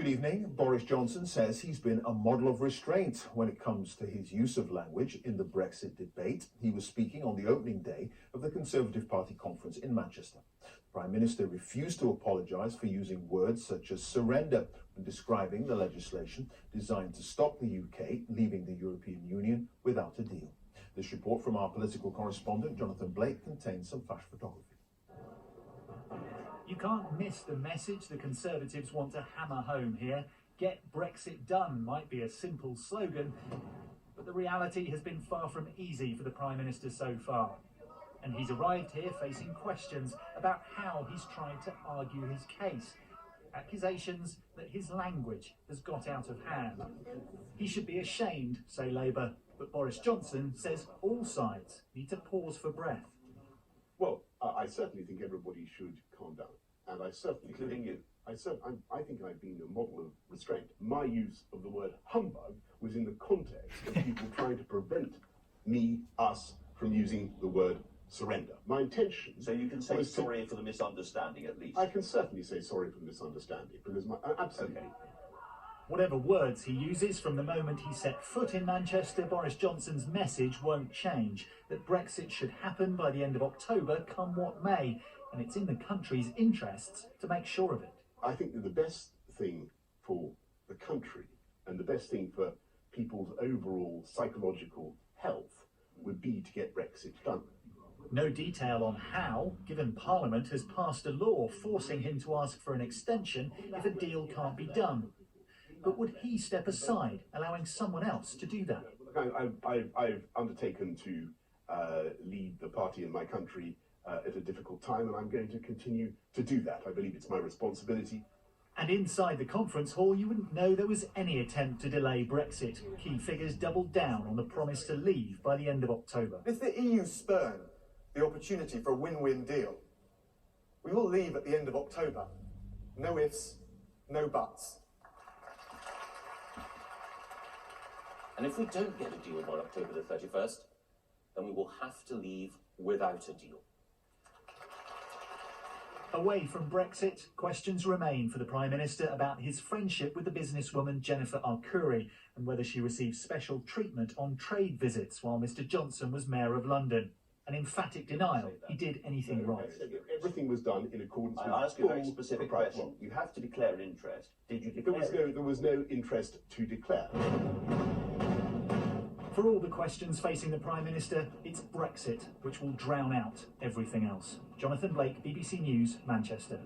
Good evening. Boris Johnson says he's been a model of restraint when it comes to his use of language in the Brexit debate. He was speaking on the opening day of the Conservative Party conference in Manchester. The Prime Minister refused to apologise for using words such as surrender when describing the legislation designed to stop the UK leaving the European Union without a deal. This report from our political correspondent, Jonathan Blake, contains some flash photography. You can't miss the message the Conservatives want to hammer home here. Get Brexit done might be a simple slogan, but the reality has been far from easy for the Prime Minister so far. And he's arrived here facing questions about how he's tried to argue his case. Accusations that his language has got out of hand. He should be ashamed, say Labour, but Boris Johnson says all sides need to pause for breath. Well, I certainly think everybody should calm down, and I certainly, including you. I think I've been a model of restraint. My use of the word humbug was in the context of people trying to prevent us from using the word surrender. My intention. So you can say sorry for the misunderstanding, at least. I can certainly say sorry for the misunderstanding, because absolutely. Okay. Whatever words he uses from the moment he set foot in Manchester, Boris Johnson's message won't change. That Brexit should happen by the end of October, come what may, and it's in the country's interests to make sure of it. I think that the best thing for the country and the best thing for people's overall psychological health would be to get Brexit done. No detail on how, given Parliament has passed a law forcing him to ask for an extension if a deal can't be done. But would he step aside, allowing someone else to do that? I've undertaken to lead the party in my country at a difficult time, and I'm going to continue to do that. I believe it's my responsibility. And inside the conference hall, you wouldn't know there was any attempt to delay Brexit. Key figures doubled down on the promise to leave by the end of October. If the EU spurn the opportunity for a win-win deal, we will leave at the end of October. No ifs, no buts. And if we don't get a deal by October the 31st, then we will have to leave without a deal. Away from Brexit, questions remain for the Prime Minister about his friendship with the businesswoman Jennifer Arcuri and whether she received special treatment on trade visits while Mr Johnson was Mayor of London. An emphatic denial he did anything wrong. Everything was done in accordance with... I ask you a very specific question. You have to declare an interest. Did you declare it? There was no interest to declare. For all the questions facing the Prime Minister, it's Brexit which will drown out everything else. Jonathan Blake, BBC News, Manchester.